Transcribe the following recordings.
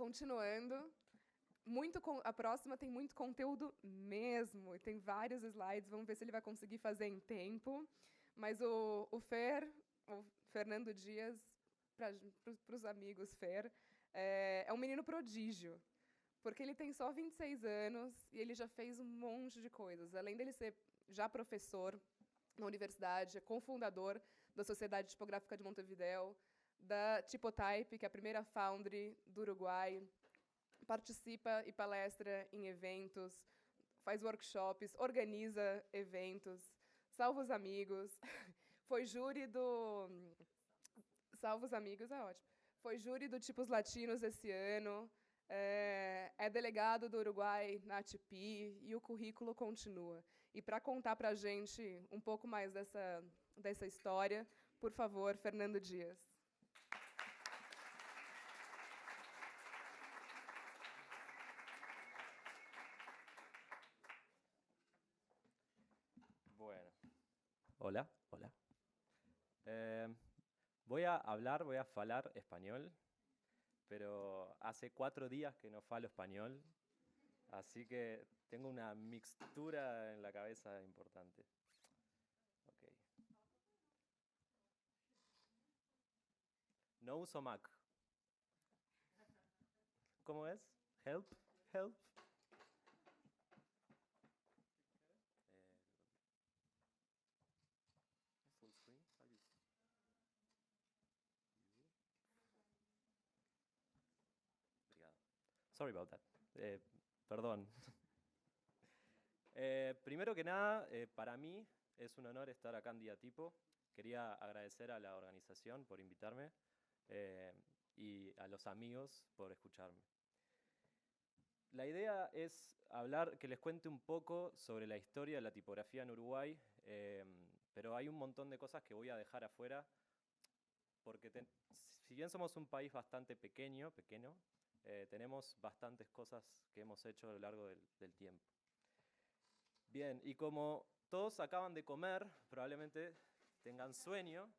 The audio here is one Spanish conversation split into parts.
continuando, a próxima tem muito conteúdo mesmo, e tem vários slides, vamos ver se ele vai conseguir fazer em tempo. Mas o Fernando Dias, para os amigos Fer, é um menino prodígio, porque ele tem só 26 anos e ele já fez um monte de coisas. Além dele ser já professor na universidade, é cofundador da Sociedade Tipográfica de Montevidéu, da Tipotype, que é a primeira foundry do Uruguai, participa e palestra em eventos, faz workshops, organiza eventos, salva os amigos, foi júri do... Salva os amigos, é ótimo. Foi júri do Tipos Latinos esse ano, é delegado do Uruguai na ATP, e o currículo continua. E para contar para a gente um pouco mais dessa história, por favor, Fernando Dias. Bueno. Hola, hola. Voy a falar español, pero hace 4 días que no falo español, así que tengo una mixtura en la cabeza importante. Okay. No uso Mac. ¿Cómo es? Help, help. Full screen. Obrigado. Sorry about that. Perdón. Primero que nada, para mí es un honor estar acá en Día Tipo. Quería agradecer a la organización por invitarme y a los amigos por escucharme. La idea es que les cuente un poco sobre la historia de la tipografía en Uruguay, pero hay un montón de cosas que voy a dejar afuera, porque si bien somos un país bastante pequeño, tenemos bastantes cosas que hemos hecho a lo largo del tiempo. Bien, y como todos acaban de comer, probablemente tengan sueño,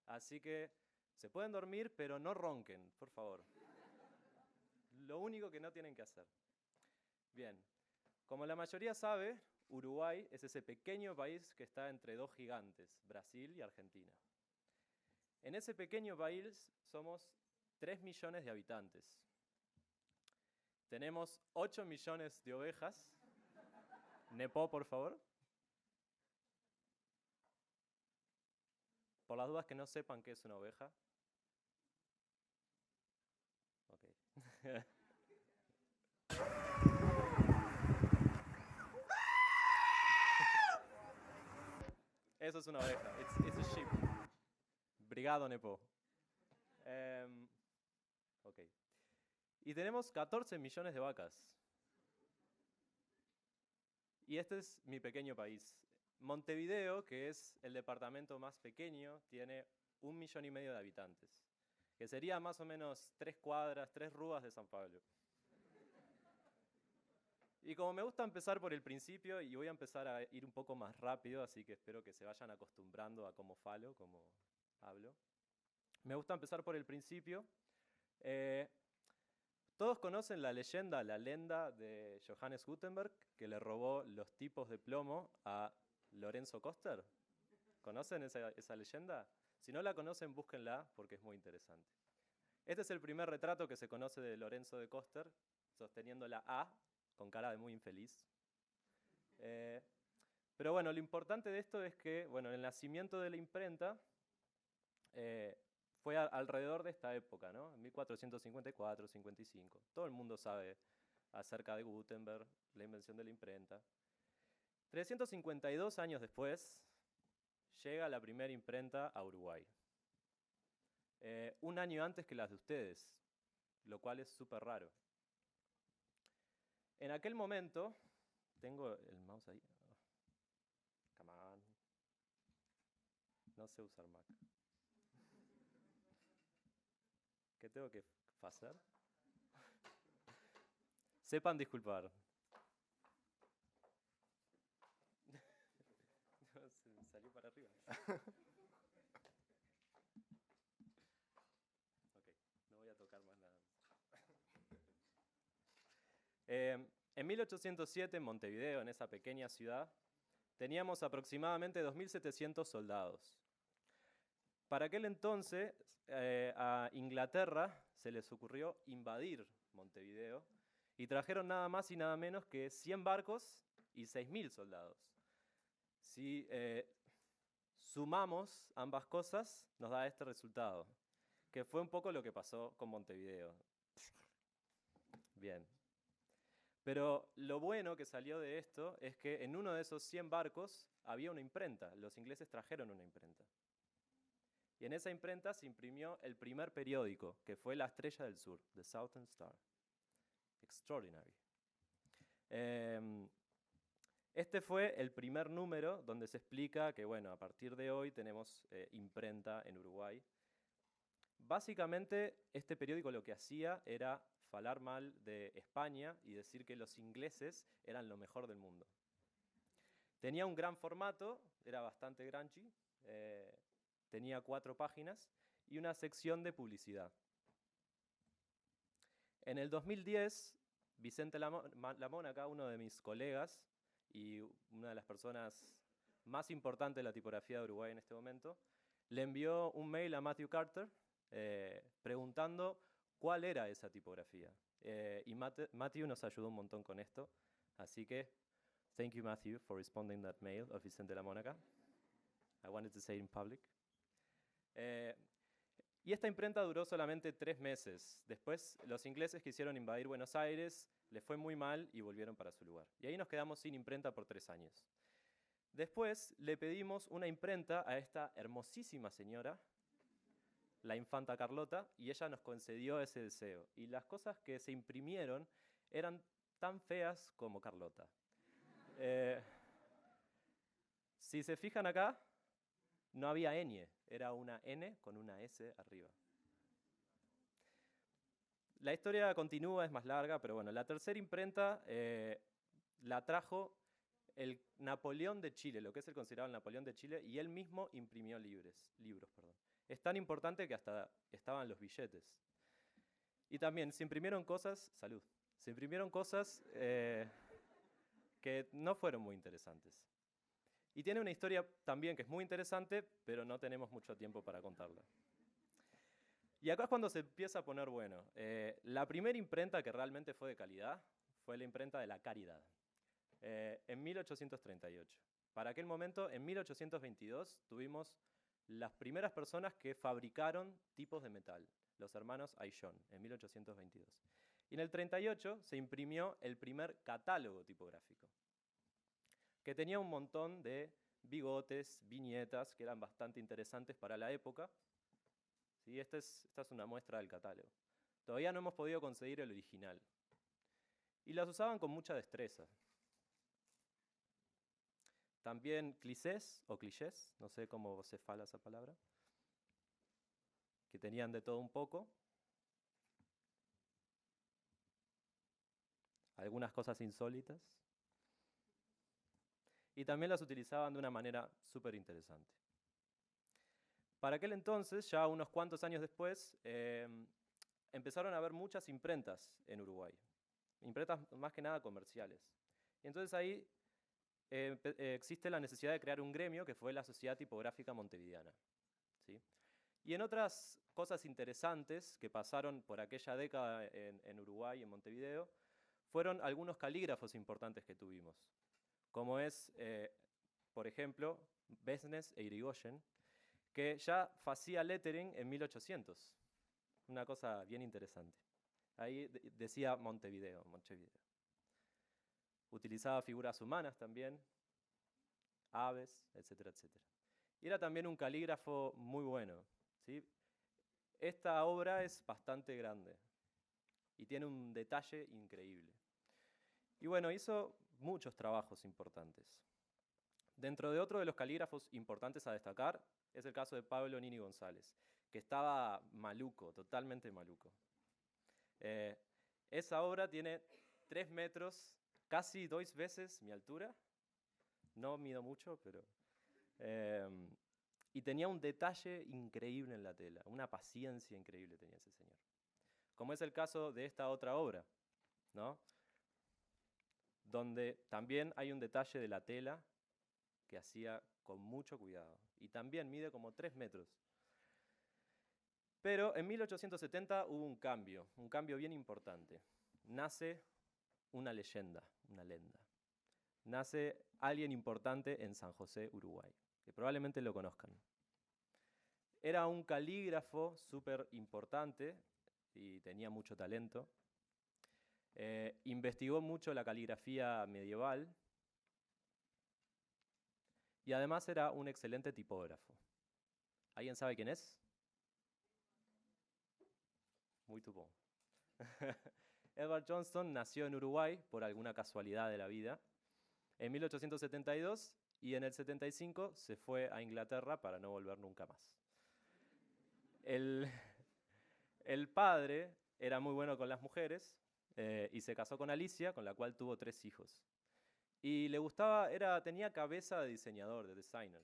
así que se pueden dormir, pero no ronquen, por favor. Lo único que no tienen que hacer. Bien, como la mayoría sabe, Uruguay es ese pequeño país que está entre dos gigantes, Brasil y Argentina. En ese pequeño país somos 3 millones de habitantes. Tenemos 8 millones de ovejas. Nepo, por favor. Por las dudas que no sepan qué es una oveja. Ok. Eso es una oveja. It's a sheep. Brigado, Nepo. Ok. Y tenemos 14 millones de vacas. Y este es mi pequeño país. Montevideo, que es el departamento más pequeño, tiene 1,5 millones de habitantes, que sería más o menos 3 cuadras, 3 rúas de San Pablo. Y como me gusta empezar por el principio, y voy a empezar a ir un poco más rápido, así que espero que se vayan acostumbrando a cómo falo, cómo hablo. Me gusta empezar por el principio. Todos conocen la leyenda de Johannes Gutenberg, que le robó los tipos de plomo a Lorenzo Coster. ¿Conocen esa leyenda? Si no la conocen, búsquenla porque es muy interesante. Este es el primer retrato que se conoce de Lorenzo de Coster, sosteniendo la A, con cara de muy infeliz. Pero bueno, lo importante de esto es que, bueno, el nacimiento de la imprenta fue alrededor de esta época, ¿no? 1454, 55. Todo el mundo sabe acerca de Gutenberg, la invención de la imprenta. 352 años después, llega la primera imprenta a Uruguay. Un año antes que las de ustedes, lo cual es súper raro. En aquel momento, tengo el mouse ahí. Come on. No sé usar Mac. ¿Qué tengo que hacer? Sepan disculpar. Se salió para arriba. Ok, no voy a tocar más nada. En 1807, en Montevideo, en esa pequeña ciudad, teníamos aproximadamente 2.700 soldados. Para aquel entonces, a Inglaterra se les ocurrió invadir Montevideo y trajeron nada más y nada menos que 100 barcos y 6.000 soldados. Si sumamos ambas cosas, nos da este resultado, que fue un poco lo que pasó con Montevideo. Bien. Pero lo bueno que salió de esto es que en uno de esos 100 barcos había una imprenta. Los ingleses trajeron una imprenta. Y en esa imprenta se imprimió el primer periódico, que fue La Estrella del Sur, The Southern Star. Extraordinary. Este fue el primer número donde se explica que, bueno, a partir de hoy tenemos imprenta en Uruguay. Básicamente, este periódico lo que hacía era falar mal de España y decir que los ingleses eran lo mejor del mundo. Tenía un gran formato, era bastante grungy, tenía 4 páginas y una sección de publicidad. En el 2010, Vicente Lamónaca, uno de mis colegas y una de las personas más importantes de la tipografía de Uruguay en este momento, le envió un mail a Matthew Carter preguntando cuál era esa tipografía. Y Matthew nos ayudó un montón con esto. Así que, thank you, Matthew, for responding that mail of Vicente Lamónaca. I wanted to say it in public. Y esta imprenta duró solamente 3 meses. Después los ingleses quisieron invadir Buenos Aires, les fue muy mal y volvieron para su lugar. Y ahí nos quedamos sin imprenta por 3 años. Después le pedimos una imprenta a esta hermosísima señora, la infanta Carlota, y ella nos concedió ese deseo. Y las cosas que se imprimieron eran tan feas como Carlota. Si se fijan acá, no había ñ, era una N con una S arriba. La historia continúa, es más larga, pero bueno, la tercera imprenta la trajo el Napoleón de Chile, lo que es el considerado el Napoleón de Chile, y él mismo imprimió libros. Es tan importante que hasta estaban los billetes. Y también se imprimieron cosas, se imprimieron cosas que no fueron muy interesantes. Y tiene una historia también que es muy interesante, pero no tenemos mucho tiempo para contarla. Y acá es cuando se empieza a poner bueno. La primera imprenta que realmente fue de calidad fue la imprenta de La Caridad, en 1838. Para aquel momento, en 1822, tuvimos las primeras personas que fabricaron tipos de metal, los hermanos Ayllón, en 1822. Y en el 38 se imprimió el primer catálogo tipográfico, que tenía un montón de bigotes, viñetas, que eran bastante interesantes para la época. ¿Sí? Esta es una muestra del catálogo. Todavía no hemos podido conseguir el original. Y las usaban con mucha destreza. También clichés, no sé cómo se fala esa palabra, que tenían de todo un poco. Algunas cosas insólitas. Y también las utilizaban de una manera súper interesante. Para aquel entonces, ya unos cuantos años después, empezaron a haber muchas imprentas en Uruguay. Imprentas más que nada comerciales. Y entonces ahí existe la necesidad de crear un gremio que fue la Sociedad Tipográfica Montevideana. ¿Sí? Y en otras cosas interesantes que pasaron por aquella década en Uruguay, en Montevideo, fueron algunos calígrafos importantes que tuvimos, como es, por ejemplo, Besnes e Irigoyen, que ya hacía lettering en 1800. Una cosa bien interesante. Ahí decía Montevideo. Utilizaba figuras humanas también, aves, etcétera, etcétera. Y era también un calígrafo muy bueno, ¿sí? Esta obra es bastante grande y tiene un detalle increíble. Y bueno, hizo muchos trabajos importantes. Dentro de otro de los calígrafos importantes a destacar es el caso de Pablo Nini González, que estaba maluco, totalmente maluco. Esa obra tiene 3 metros, casi 2 veces mi altura. No mido mucho, pero... y tenía un detalle increíble en la tela, una paciencia increíble tenía ese señor. Como es el caso de esta otra obra, ¿no? donde también hay un detalle de la tela que hacía con mucho cuidado. Y también mide como 3 metros. Pero en 1870 hubo un cambio bien importante. Nace una leyenda, una lenda. Nace alguien importante en San José, Uruguay, que probablemente lo conozcan. Era un calígrafo súper importante y tenía mucho talento. Investigó mucho la caligrafía medieval y además era un excelente tipógrafo. ¿Alguien sabe quién es? Muy bom. Edward Johnston nació en Uruguay por alguna casualidad de la vida en 1872 y en el 75 se fue a Inglaterra para no volver nunca más. El padre era muy bueno con las mujeres y se casó con Alicia, con la cual tuvo 3 hijos. Y le gustaba, tenía cabeza de diseñador, de designer,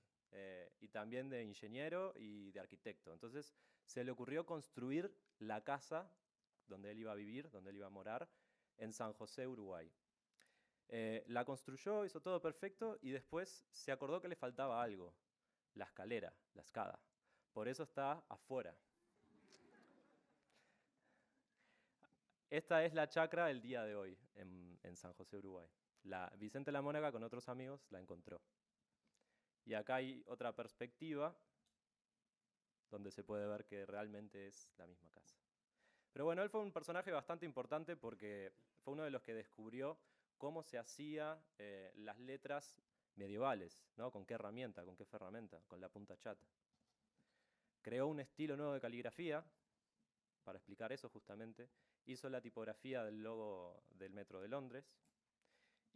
y también de ingeniero y de arquitecto. Entonces se le ocurrió construir la casa donde él iba a vivir, donde él iba a morar, en San José, Uruguay. La construyó, hizo todo perfecto y después se acordó que le faltaba algo, la escalera, la escada. Por eso está afuera. Esta es la chacra el día de hoy en San José, Uruguay. Vicente La Mónaca con otros amigos la encontró. Y acá hay otra perspectiva donde se puede ver que realmente es la misma casa. Pero bueno, él fue un personaje bastante importante porque fue uno de los que descubrió cómo se hacía las letras medievales, ¿no? ¿Con qué herramienta? ¿Con qué ferramenta? Con la punta chata. Creó un estilo nuevo de caligrafía, para explicar eso justamente. Hizo la tipografía del logo del Metro de Londres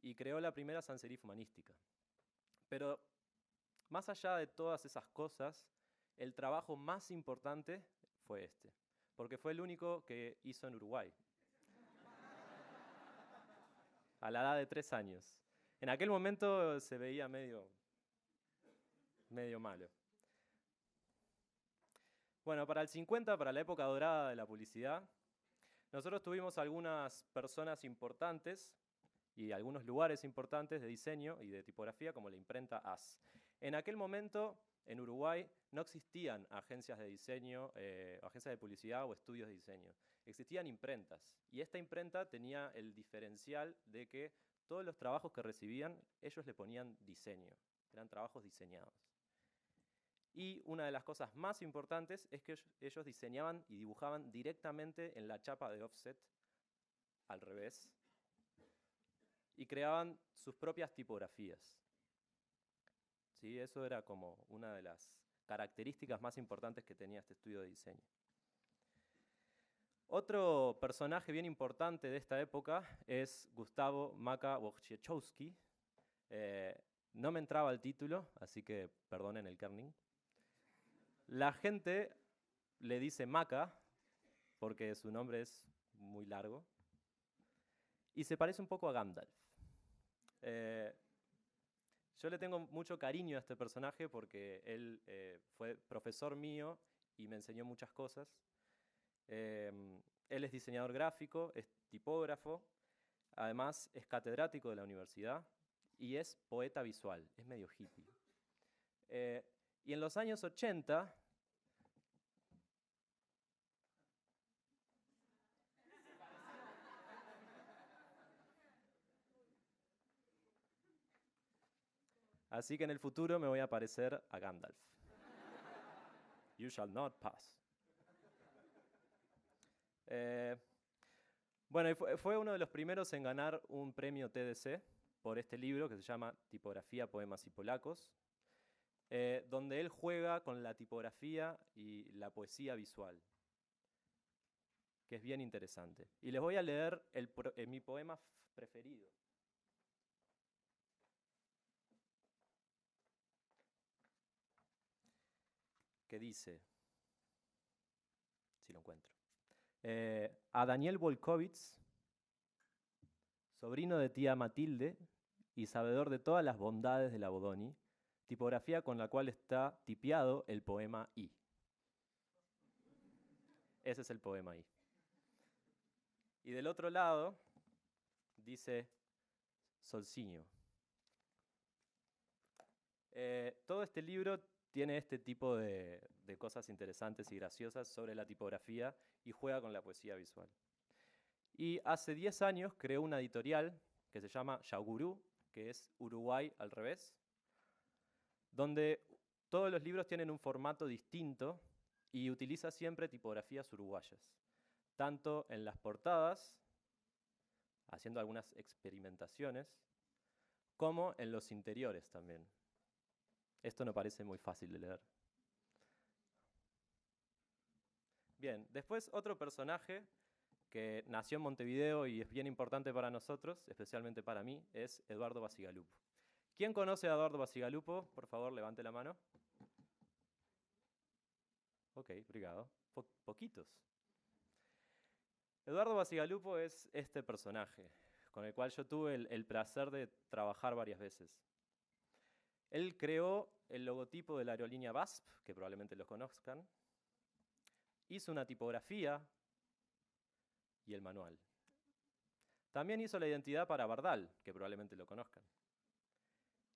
y creó la primera sans serif humanística. Pero más allá de todas esas cosas, el trabajo más importante fue este, porque fue el único que hizo en Uruguay, a la edad de 3 años. En aquel momento se veía medio malo. Bueno, para el 50, para la época dorada de la publicidad, nosotros tuvimos algunas personas importantes y algunos lugares importantes de diseño y de tipografía, como la imprenta AS. En aquel momento, en Uruguay, no existían agencias de diseño, agencias de publicidad o estudios de diseño. Existían imprentas. Y esta imprenta tenía el diferencial de que todos los trabajos que recibían, ellos le ponían diseño. Eran trabajos diseñados. Y una de las cosas más importantes es que ellos diseñaban y dibujaban directamente en la chapa de offset, al revés, y creaban sus propias tipografías. ¿Sí? Eso era como una de las características más importantes que tenía este estudio de diseño. Otro personaje bien importante de esta época es Gustavo Maca Wojciechowski. No me entraba el título, así que perdonen el kerning. La gente le dice Maca porque su nombre es muy largo y se parece un poco a Gandalf. Yo le tengo mucho cariño a este personaje porque él fue profesor mío y me enseñó muchas cosas. Él es diseñador gráfico, es tipógrafo, además es catedrático de la universidad y es poeta visual, es medio hippie. Y en los años 80, así que en el futuro me voy a parecer a Gandalf. You shall not pass. Bueno, y fue uno de los primeros en ganar un premio TDC por este libro que se llama Tipografía, Poemas y Polacos, donde él juega con la tipografía y la poesía visual, que es bien interesante. Y les voy a leer mi poema preferido. Que dice, si lo encuentro, a Daniel Volkovitz, sobrino de tía Matilde y sabedor de todas las bondades de la Bodoni, tipografía con la cual está tipiado el poema I. Ese es el poema I. Y del otro lado dice, Solzinho. Todo este libro tiene este tipo de cosas interesantes y graciosas sobre la tipografía y juega con la poesía visual. Y hace 10 años creó una editorial que se llama Yagurú, que es Uruguay al revés, donde todos los libros tienen un formato distinto y utiliza siempre tipografías uruguayas, tanto en las portadas, haciendo algunas experimentaciones, como en los interiores también. Esto no parece muy fácil de leer. Bien, después otro personaje que nació en Montevideo y es bien importante para nosotros, especialmente para mí, es Eduardo Bacigalupo. ¿Quién conoce a Eduardo Bacigalupo? Por favor, levante la mano. Ok, obrigado. Poquitos. Eduardo Bacigalupo es este personaje, con el cual yo tuve el placer de trabajar varias veces. Él creó el logotipo de la aerolínea VASP, que probablemente lo conozcan, hizo una tipografía y el manual. También hizo la identidad para Bardal, que probablemente lo conozcan.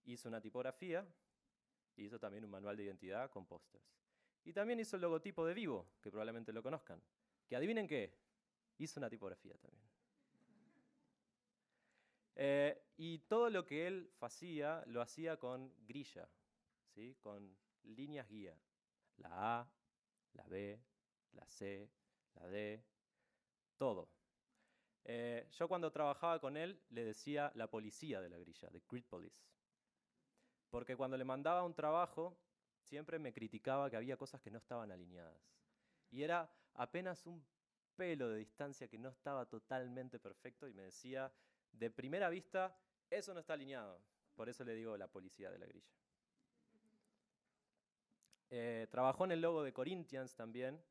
Hizo una tipografía y hizo también un manual de identidad con pósters. Y también hizo el logotipo de Vivo, que probablemente lo conozcan. Que adivinen qué, hizo una tipografía también. Y todo lo que él hacía, lo hacía con grilla, ¿sí? Con líneas guía. La A, la B, la C, la D, todo. Yo cuando trabajaba con él le decía la policía de la grilla, the grid police. Porque cuando le mandaba un trabajo, siempre me criticaba que había cosas que no estaban alineadas. Y era apenas un pelo de distancia que no estaba totalmente perfecto y me decía, de primera vista, eso no está alineado. Por eso le digo la policía de la grilla. Trabajó en el logo de Corinthians también,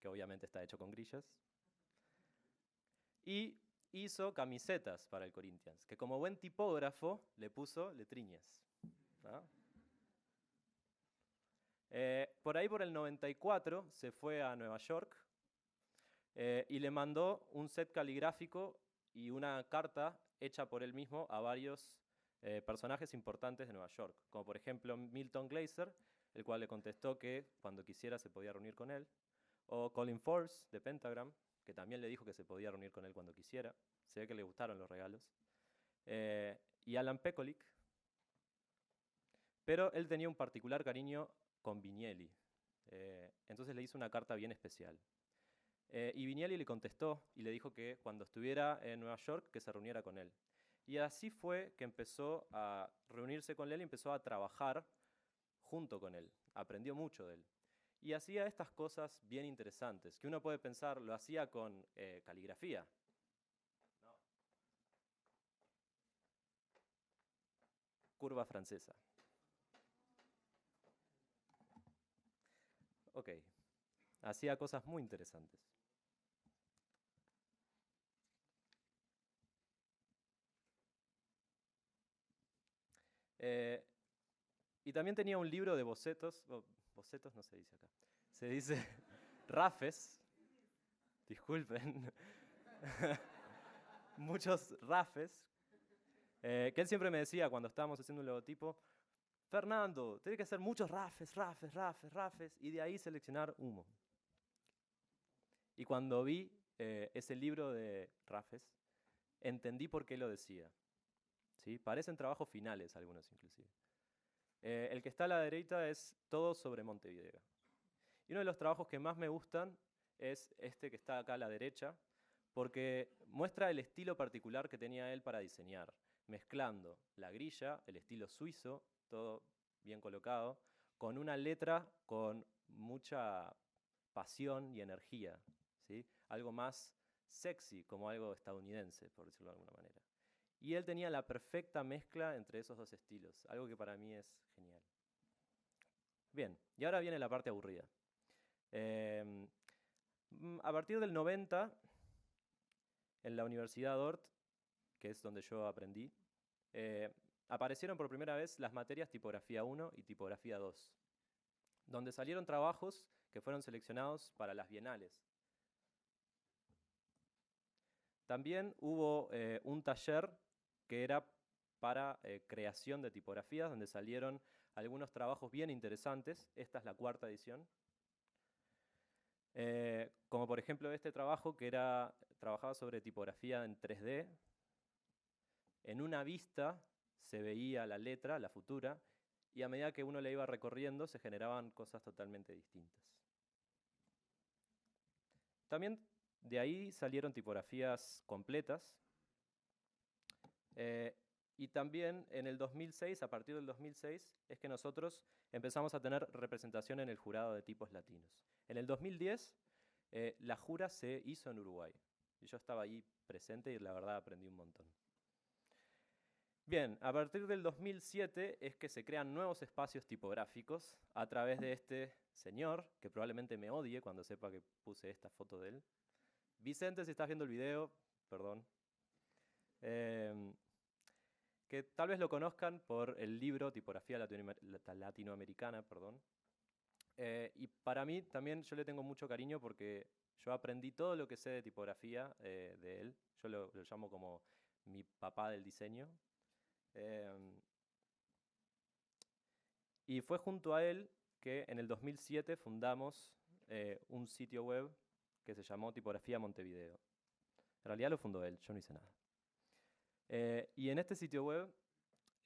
que obviamente está hecho con grillas. Y hizo camisetas para el Corinthians, que como buen tipógrafo le puso letriñas, ¿no? Por ahí por el 94 se fue a Nueva York y le mandó un set caligráfico y una carta hecha por él mismo a varios personajes importantes de Nueva York, como por ejemplo Milton Glaser, el cual le contestó que cuando quisiera se podía reunir con él, o Colin Force de Pentagram, que también le dijo que se podía reunir con él cuando quisiera. Se ve que le gustaron los regalos. Y Alan Pekolic. Pero él tenía un particular cariño con Vignelli. Entonces le hizo una carta bien especial. Y Vignelli le contestó y le dijo que cuando estuviera en Nueva York, que se reuniera con él. Y así fue que empezó a reunirse con él y empezó a trabajar junto con él. Aprendió mucho de él. Y hacía estas cosas bien interesantes, que uno puede pensar, lo hacía con caligrafía. No. Curva francesa. Ok. Hacía cosas muy interesantes. Y también tenía un libro de bocetos. Bocetos no se dice acá. Se dice rafes. Disculpen. Muchos rafes. Que él siempre me decía cuando estábamos haciendo un logotipo, Fernando, tiene que hacer muchos rafes, rafes, rafes, rafes, y de ahí seleccionar humo. Y cuando vi ese libro de rafes, entendí por qué lo decía. ¿Sí? Parecen trabajos finales algunos inclusive. El que está a la derecha es todo sobre Montevideo. Y uno de los trabajos que más me gustan es este que está acá a la derecha, porque muestra el estilo particular que tenía él para diseñar, mezclando la grilla, el estilo suizo, todo bien colocado, con una letra con mucha pasión y energía, ¿sí? Algo más sexy, como algo estadounidense, por decirlo de alguna manera. Y él tenía la perfecta mezcla entre esos dos estilos, algo que para mí es genial. Bien, y ahora viene la parte aburrida. A partir del 90, en la Universidad Ort, que es donde yo aprendí, aparecieron por primera vez las materias Tipografía 1 y Tipografía 2, donde salieron trabajos que fueron seleccionados para las bienales. También hubo un taller que era para creación de tipografías, donde salieron algunos trabajos bien interesantes. Esta es la 4ª edición. Como por ejemplo este trabajo que trabajaba sobre tipografía en 3D. En una vista se veía la letra, la futura, y a medida que uno la iba recorriendo se generaban cosas totalmente distintas. También de ahí salieron tipografías completas. Y también en el 2006, a partir del 2006, es que nosotros empezamos a tener representación en el jurado de tipos latinos. En el 2010, la jura se hizo en Uruguay. Y yo estaba ahí presente y la verdad aprendí un montón. Bien, a partir del 2007 es que se crean nuevos espacios tipográficos a través de este señor, que probablemente me odie cuando sepa que puse esta foto de él. Vicente, si estás viendo el video, perdón. Que tal vez lo conozcan por el libro Tipografía Latinoamericana, perdón. Y para mí también yo le tengo mucho cariño porque yo aprendí todo lo que sé de tipografía de él. Yo lo llamo como mi papá del diseño. Y fue junto a él que en el 2007 fundamos un sitio web que se llamó Tipografía Montevideo. En realidad lo fundó él, yo no hice nada. Y en este sitio web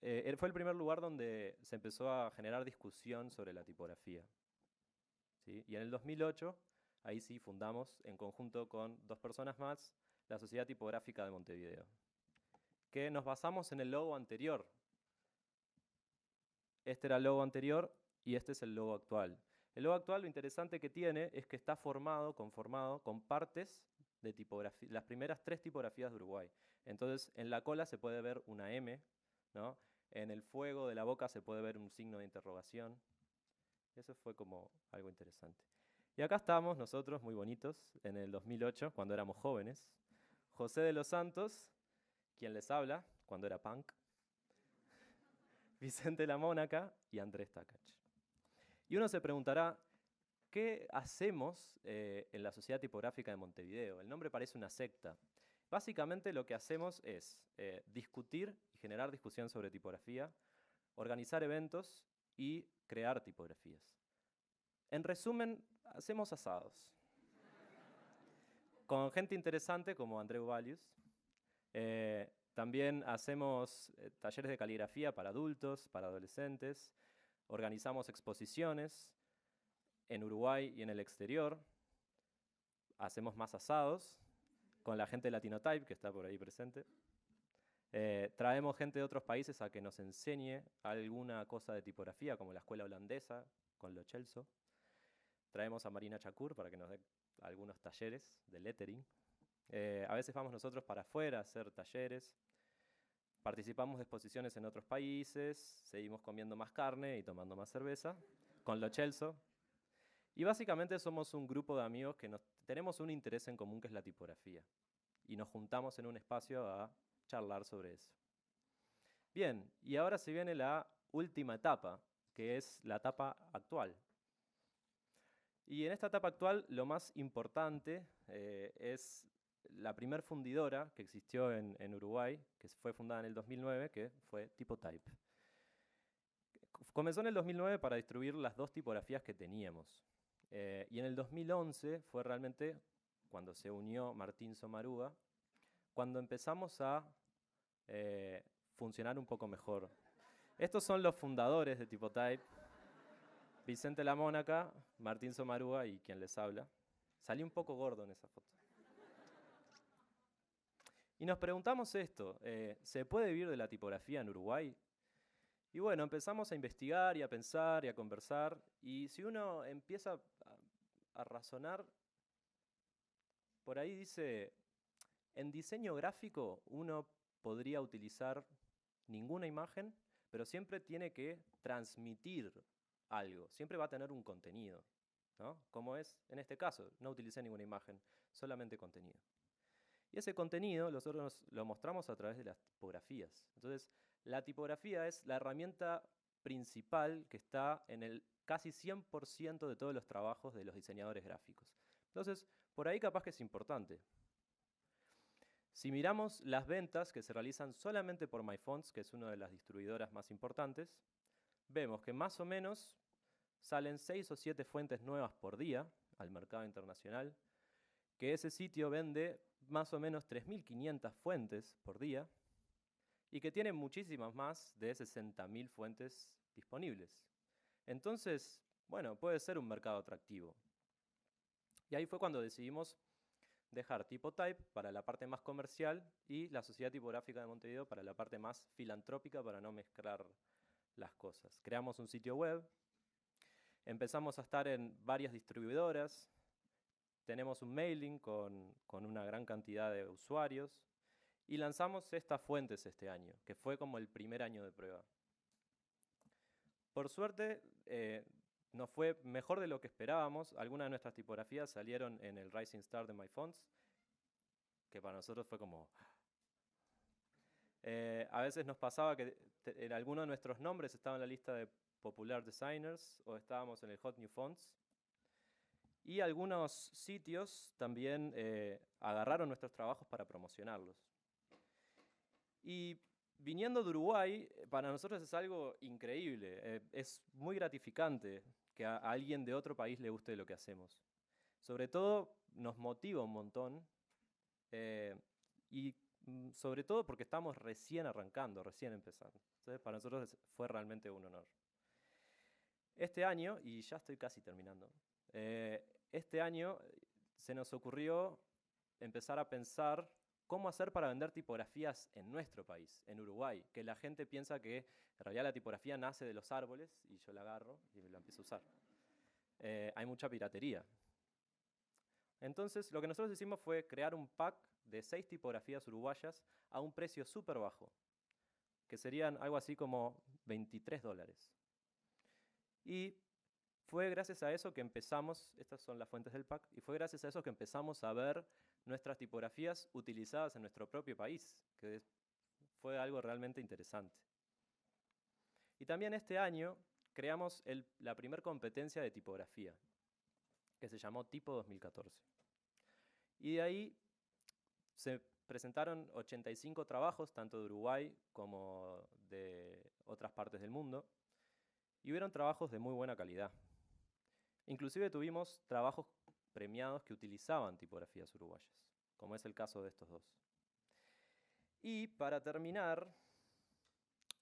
fue el primer lugar donde se empezó a generar discusión sobre la tipografía. ¿Sí? Y en el 2008, ahí sí fundamos, en conjunto con 2 personas más, la Sociedad Tipográfica de Montevideo, que nos basamos en el logo anterior. Este era el logo anterior y este es el logo actual. El logo actual, lo interesante que tiene es que está conformado con partes de tipografía, las primeras 3 tipografías de Uruguay. Entonces, en la cola se puede ver una M, ¿no? En el fuego de la boca se puede ver un signo de interrogación. Eso fue como algo interesante. Y acá estamos nosotros, muy bonitos, en el 2008, cuando éramos jóvenes. José de los Santos, quien les habla, cuando era punk. Vicente La Mónaca y Andrés Takach. Y uno se preguntará, ¿qué hacemos en la Sociedad Tipográfica de Montevideo? El nombre parece una secta. Básicamente lo que hacemos es discutir y generar discusión sobre tipografía, organizar eventos y crear tipografías. En resumen, hacemos asados. Con gente interesante como Andreu Valius. También hacemos talleres de caligrafía para adultos, para adolescentes. Organizamos exposiciones en Uruguay y en el exterior. Hacemos más asados con la gente de Latinotype, que está por ahí presente. Traemos gente de otros países a que nos enseñe alguna cosa de tipografía, como la escuela holandesa, con Lo Celso. Traemos a Marina Chacur para que nos dé algunos talleres de lettering. A veces vamos nosotros para afuera a hacer talleres. Participamos de exposiciones en otros países, seguimos comiendo más carne y tomando más cerveza, con Lo Celso. Y básicamente somos un grupo de amigos que tenemos un interés en común, que es la tipografía. Y nos juntamos en un espacio a charlar sobre eso. Bien, y ahora se viene la última etapa, que es la etapa actual. Y en esta etapa actual lo más importante es la primer fundidora que existió en Uruguay, que fue fundada en el 2009, que fue Tipotype. Comenzó en el 2009 para distribuir las 2 tipografías que teníamos. Y en el 2011 fue realmente cuando se unió Martín Somaruga, cuando empezamos a funcionar un poco mejor. Estos son los fundadores de Tipotype: Vicente La Mónaca, Martín Somaruga y quien les habla. Salí un poco gordo en esa foto. Y nos preguntamos esto, ¿se puede vivir de la tipografía en Uruguay? Y bueno, empezamos a investigar y a pensar y a conversar, y si uno empieza a razonar, por ahí dice, en diseño gráfico uno podría utilizar ninguna imagen, pero siempre tiene que transmitir algo, siempre va a tener un contenido, ¿no? Como es en este caso, no utilicé ninguna imagen, solamente contenido. Y ese contenido nosotros lo mostramos a través de las tipografías. Entonces, la tipografía es la herramienta principal que está en el casi 100% de todos los trabajos de los diseñadores gráficos. Entonces, por ahí capaz que es importante. Si miramos las ventas que se realizan solamente por MyFonts, que es una de las distribuidoras más importantes, vemos que más o menos salen 6 o 7 fuentes nuevas por día al mercado internacional, que ese sitio vende más o menos 3.500 fuentes por día y que tiene muchísimas más de 60.000 fuentes disponibles. Entonces, bueno, puede ser un mercado atractivo. Y ahí fue cuando decidimos dejar Typotype para la parte más comercial y la Sociedad Tipográfica de Montevideo para la parte más filantrópica, para no mezclar las cosas. Creamos un sitio web, empezamos a estar en varias distribuidoras, tenemos un mailing con una gran cantidad de usuarios y lanzamos estas fuentes este año, que fue como el primer año de prueba. Por suerte, nos fue mejor de lo que esperábamos. Algunas de nuestras tipografías salieron en el Rising Star de MyFonts, que para nosotros fue como... a veces nos pasaba que en alguno de nuestros nombres estaba en la lista de Popular Designers o estábamos en el Hot New Fonts. Y algunos sitios también agarraron nuestros trabajos para promocionarlos. Y viniendo de Uruguay, para nosotros es algo increíble. Es muy gratificante que a alguien de otro país le guste lo que hacemos. Sobre todo nos motiva un montón y sobre todo porque estamos recién arrancando, recién empezando. Entonces para nosotros fue realmente un honor. Este año, y ya estoy casi terminando, este año se nos ocurrió empezar a pensar cómo hacer para vender tipografías en nuestro país, en Uruguay, que la gente piensa que en realidad la tipografía nace de los árboles y yo la agarro y la empiezo a usar. Hay mucha piratería. Entonces, lo que nosotros hicimos fue crear un pack de 6 tipografías uruguayas a un precio súper bajo, que serían algo así como $23. Y fue gracias a eso que empezamos, estas son las fuentes del pack, y fue gracias a eso que empezamos a ver nuestras tipografías utilizadas en nuestro propio país, que fue algo realmente interesante. Y también este año creamos la primera competencia de tipografía, que se llamó Tipo 2014. Y de ahí se presentaron 85 trabajos, tanto de Uruguay como de otras partes del mundo, y hubieron trabajos de muy buena calidad. Inclusive tuvimos trabajos premiados que utilizaban tipografías uruguayas, como es el caso de estos dos. Y para terminar,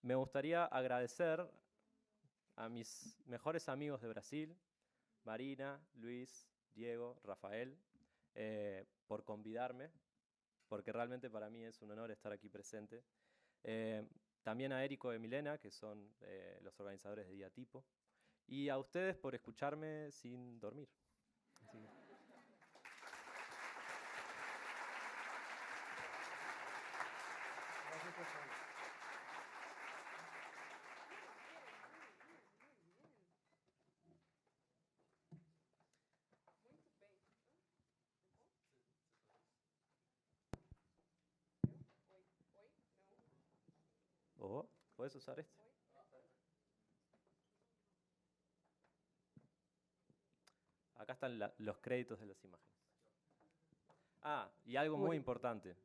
me gustaría agradecer a mis mejores amigos de Brasil, Marina, Luis, Diego, Rafael, por convidarme, porque realmente para mí es un honor estar aquí presente. También a Érico y Milena, que son los organizadores de Día Tipo. Y a ustedes por escucharme sin dormir. Así que... Oh, ¿puedes usar este? Acá están los créditos de las imágenes. Ah, y algo muy importante.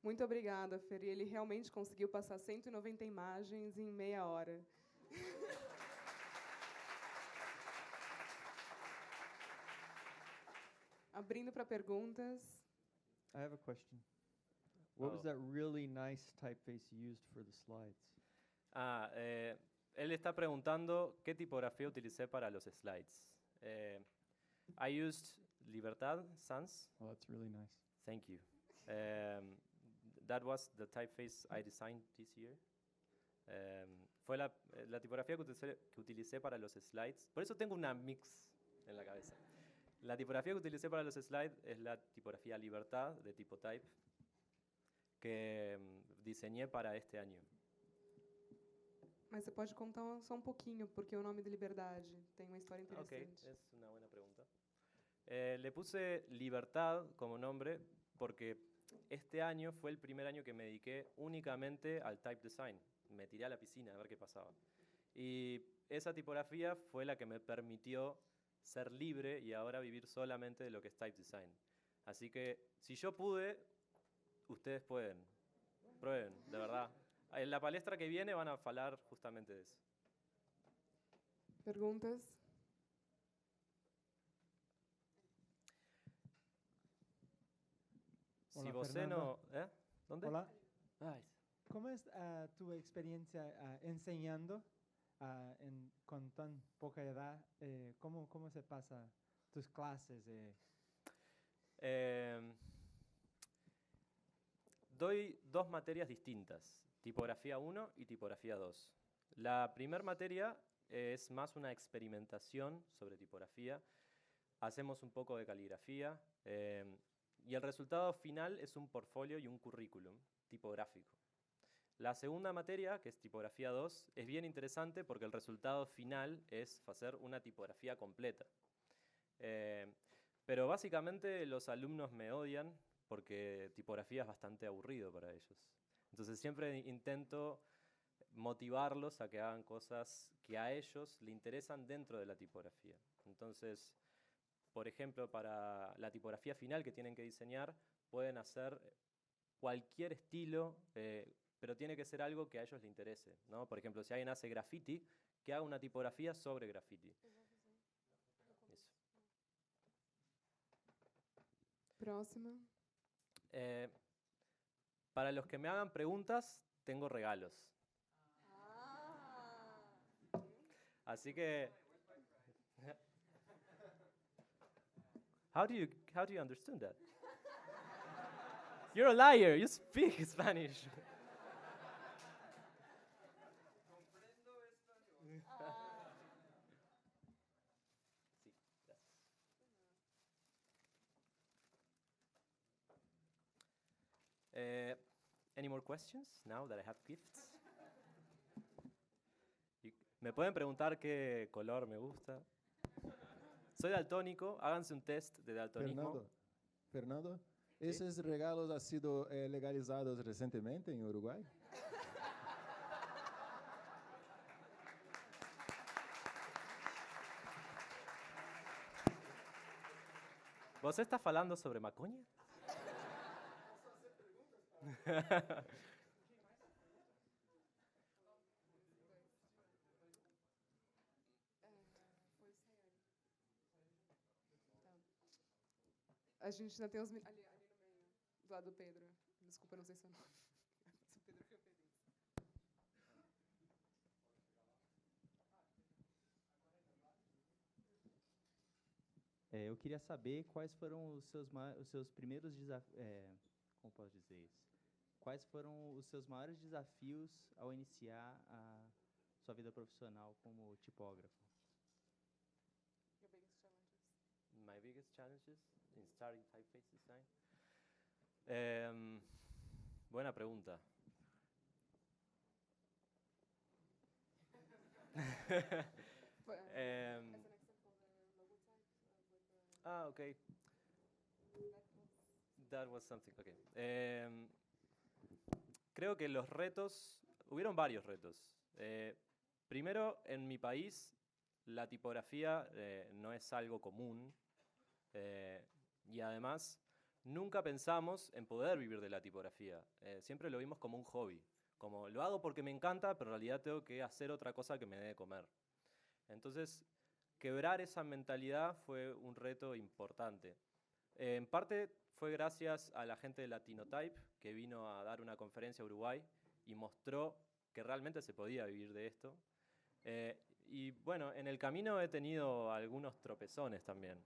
Muito obrigada, Fer. E ele realmente conseguiu passar 190 imagens em meia hora. Abrindo para perguntas. I have a question. What was that really nice typeface you used for the slides? Él está preguntando qué tipografía utilicé para los slides. I used Libertad Sans. Oh, that's really nice. Thank you. That was the typeface I designed this year. Fue la tipografía que utilicé para los slides. Por eso tengo una mix en la cabeza. La tipografía que utilicé para los slides es la tipografía Libertad de Typotype que diseñé para este año. Mas você pode contar só pouquinho, porque o nome de Liberdade tem uma história interessante. Ok, es una buena pregunta. Le puse Libertad como nombre porque este año fue el primer año que me dediqué únicamente al type design. Me tiré a la piscina a ver qué pasaba. Y esa tipografía fue la que me permitió ser libre y ahora vivir solamente de lo que es type design. Así que si yo pude, ustedes pueden. Prueben, de verdad. En la palestra que viene van a hablar justamente de eso. Perguntas? Si Hola, você Fernando. no... ¿Eh? ¿Dónde? Hola, Ay, ¿cómo es tu experiencia enseñando con tan poca edad? ¿Cómo se pasa tus clases? Doy dos materias distintas, tipografía 1 y tipografía 2. La primera materia es más una experimentación sobre tipografía. Hacemos un poco de caligrafía y el resultado final es un portfolio y un currículum tipográfico. La segunda materia, que es tipografía 2, es bien interesante porque el resultado final es hacer una tipografía completa. Pero básicamente los alumnos me odian porque tipografía es bastante aburrido para ellos. Entonces siempre intento motivarlos a que hagan cosas que a ellos le interesan dentro de la tipografía. Entonces, por ejemplo, para la tipografía final que tienen que diseñar, pueden hacer cualquier estilo, pero tiene que ser algo que a ellos les interese, ¿no? Por ejemplo, si alguien hace graffiti, que haga una tipografía sobre graffiti. Eso. Próxima. Para los que me hagan preguntas, tengo regalos. Así que... How do you understand that? You're a liar. You speak Spanish. Sí, gracias. Any more questions now that I have gifts? Me pueden preguntar qué color me gusta. Soy daltónico, háganse un test de daltonismo. Fernando, Sí. esses regalos han sido legalizados recentemente em Uruguai? ¿Vos estás falando sobre maconha? A gente ainda tem os... Ali no meio, do lado do Pedro. Desculpa, não sei seu nome. Mas o Pedro que eu pedi. Eu queria saber quais foram os seus primeiros desafios, como posso dizer isso? Quais foram os seus maiores desafios ao iniciar a sua vida profissional como tipógrafo? Your biggest challenges. My biggest challenges in starting typeface design. Buena pregunta. But, Em, as an example, the logo type with the... Okay. That was something, okay. Creo que los retos, hubieron varios retos. Primero, en mi país, la tipografía no es algo común y además nunca pensamos en poder vivir de la tipografía. Siempre lo vimos como un hobby, como lo hago porque me encanta, pero en realidad tengo que hacer otra cosa que me dé de comer. Entonces, quebrar esa mentalidad fue un reto importante. En parte fue gracias a la gente de Latinotype que vino a dar una conferencia a Uruguay y mostró que realmente se podía vivir de esto. Y bueno, en el camino he tenido algunos tropezones también.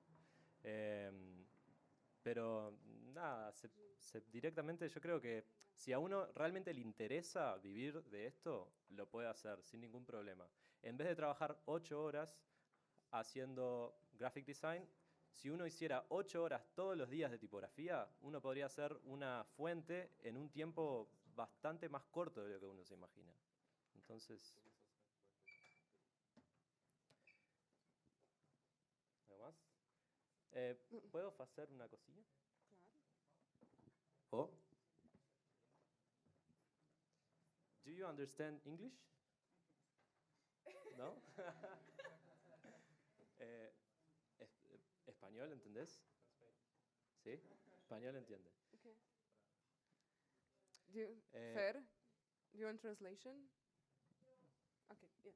Pero nada, directamente yo creo que si a uno realmente le interesa vivir de esto, lo puede hacer sin ningún problema. En vez de trabajar 8 horas haciendo graphic design, si uno hiciera 8 horas todos los días de tipografía, uno podría hacer una fuente en un tiempo bastante más corto de lo que uno se imagina. Entonces... ¿Algo más? ¿Puedo hacer una cosilla? Claro. Oh. Do you understand English? ¿No? ¿Español entendés? ¿Sí? Español entiende. Okay. Eh, Fer, do you want translation? Okay, yeah.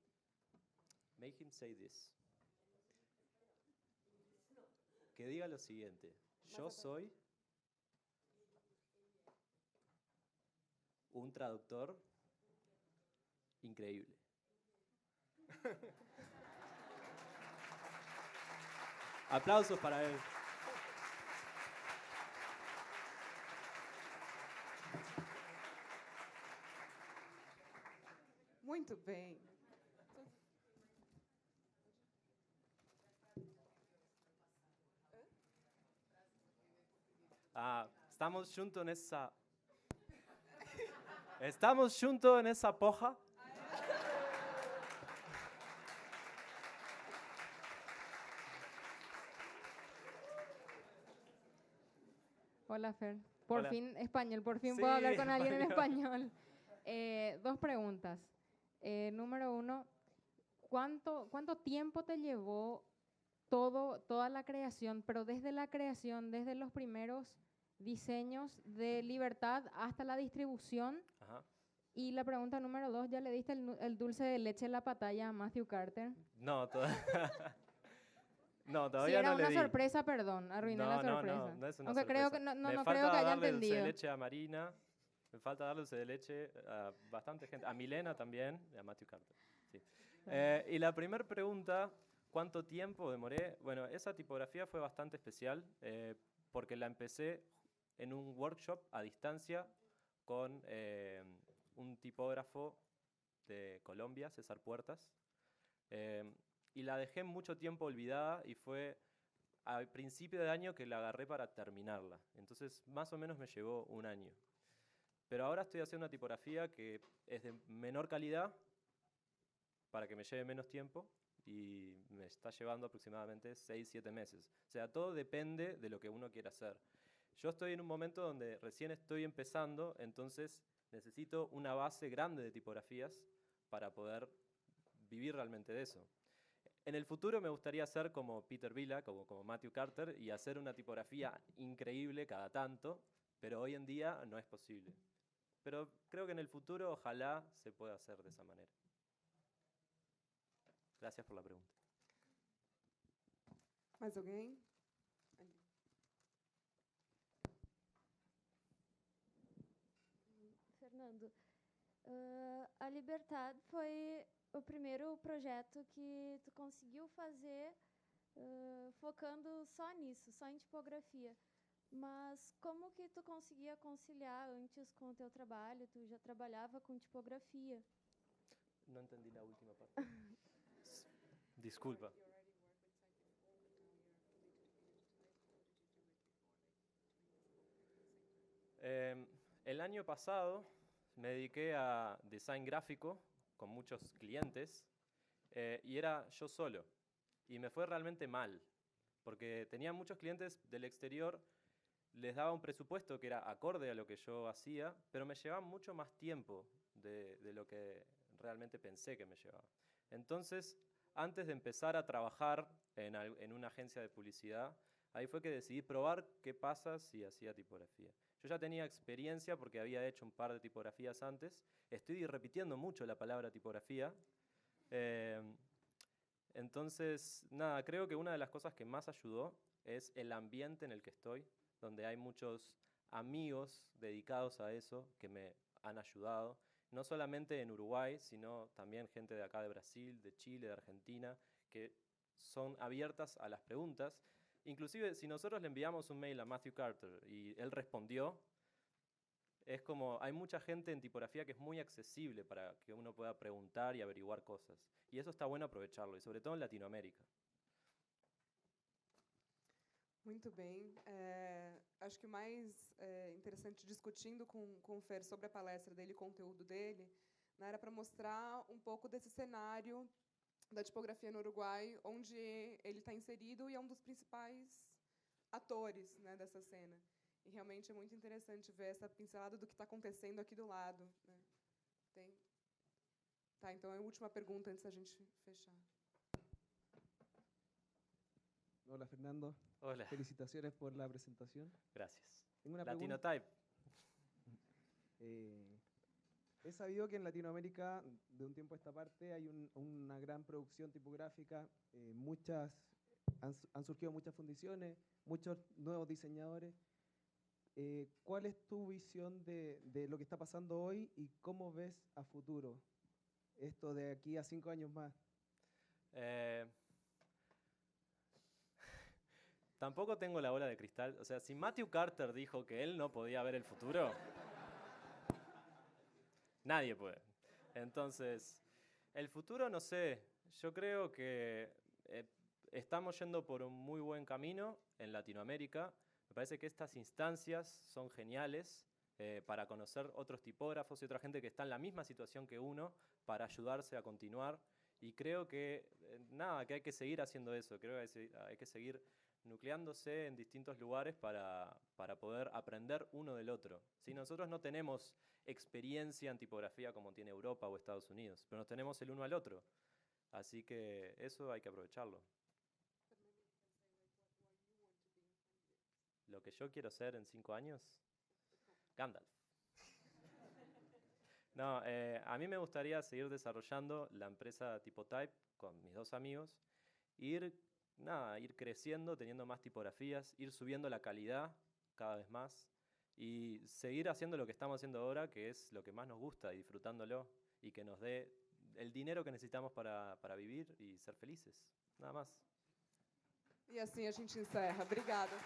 Make him say this. Que diga lo siguiente. Yo soy un traductor increíble. Aplausos para él. Muito bem. Ah, estamos juntos en esa... ¿Estamos juntos en esa poja? Hola, Fer. Por Hola. fin español, por fin Sí, puedo hablar con alguien en español. español. Dos preguntas. Número uno, ¿cuánto tiempo te llevó toda la creación, pero desde la creación, desde los primeros diseños de Libertad hasta la distribución? Ajá. Y la pregunta número dos, ¿ya le diste el dulce de leche en la pantalla a Matthew Carter? No, no, Si todavía era no le una di. sorpresa, perdón, arruiné la sorpresa. No es una Aunque sorpresa. creo que no Me creo falta que haya darle dulce de entendido. leche a Marina, me falta darle dulce de leche a bastante gente, a Milena también y a Matthew Carter. Sí. Y la primera pregunta, ¿cuánto tiempo demoré? Bueno, esa tipografía fue bastante especial porque la empecé en un workshop a distancia con un tipógrafo de Colombia, César Puertas, y la dejé mucho tiempo olvidada y fue al principio de año que la agarré para terminarla. Entonces, más o menos me llevó un año. Pero ahora estoy haciendo una tipografía que es de menor calidad para que me lleve menos tiempo y me está llevando aproximadamente 6-7 meses. O sea, todo depende de lo que uno quiera hacer. Yo estoy en un momento donde recién estoy empezando, entonces necesito una base grande de tipografías para poder vivir realmente de eso. En el futuro me gustaría ser como Peter Villa, como Matthew Carter, y hacer una tipografía increíble cada tanto, pero hoy en día no es posible. Pero creo que en el futuro ojalá se pueda hacer de esa manera. Gracias por la pregunta. Mais alguém? Fernando, a Libertad foi o primeiro projeto que tu conseguiu fazer focando só nisso, só em tipografia. Mas como que tu conseguia conciliar antes com o teu trabalho? Tu já trabalhava com tipografia. No entendí la última parte. Disculpa. El año pasado me dediqué a design gráfico con muchos clientes y era yo solo. Y me fue realmente mal, porque tenía muchos clientes del exterior, les daba un presupuesto que era acorde a lo que yo hacía, pero me llevaba mucho más tiempo de lo que realmente pensé que me llevaba. Entonces, antes de empezar a trabajar en una agencia de publicidad, ahí fue que decidí probar qué pasa si hacía tipografía. Yo ya tenía experiencia porque había hecho un par de tipografías antes. Estoy repitiendo mucho la palabra tipografía. Entonces, nada, creo que una de las cosas que más ayudó es el ambiente en el que estoy, donde hay muchos amigos dedicados a eso que me han ayudado, no solamente en Uruguay, sino también gente de acá de Brasil, de Chile, de Argentina, que son abiertas a las preguntas. Inclusive, si nosotros le enviamos un mail a Matthew Carter y él respondió, es como, hay mucha gente en tipografía que es muy accesible para que uno pueda preguntar y averiguar cosas. Y eso está bueno aprovecharlo, y sobre todo en Latinoamérica. Muito bem. Acho que o mais interessante, discutindo com o Fer sobre a palestra dele, o conteúdo dele, né, era para mostrar um pouco desse cenário da tipografia no Uruguai, onde ele está inserido e é um dos principais atores, né, dessa cena. E realmente é muito interessante ver essa pincelada do que está acontecendo aqui do lado, né. Tá, então é a última pergunta antes da gente fechar. Hola Fernando, Hola, felicitaciones por la presentación. gracias. Tengo una pregunta. Latinotype. He sabido que en Latinoamérica, de un tiempo a esta parte, hay una gran producción tipográfica, han surgido muchas fundiciones, muchos nuevos diseñadores. ¿Cuál es tu visión de lo que está pasando hoy y cómo ves a futuro esto de aquí a 5 años más? Tampoco tengo la bola de cristal. O sea, si Matthew Carter dijo que él no podía ver el futuro, nadie puede. Entonces, el futuro no sé. Yo creo que estamos yendo por un muy buen camino en Latinoamérica. Me parece que estas instancias son geniales para conocer otros tipógrafos y otra gente que está en la misma situación que uno para ayudarse a continuar. Y creo que, que hay que seguir haciendo eso. Creo que hay que seguir nucleándose en distintos lugares para poder aprender uno del otro. ¿Sí? Nosotros no tenemos experiencia en tipografía como tiene Europa o Estados Unidos, pero nos tenemos el uno al otro. Así que eso hay que aprovecharlo. Lo que yo quiero ser en 5 años, Gandalf. No, a mí me gustaría seguir desarrollando la empresa Typotype con mis 2 amigos, ir creciendo, teniendo más tipografías, ir subiendo la calidad cada vez más y seguir haciendo lo que estamos haciendo ahora, que es lo que más nos gusta, y disfrutándolo, y que nos dé el dinero que necesitamos para vivir y ser felices. Nada más. E assim a gente encerra. Obrigada.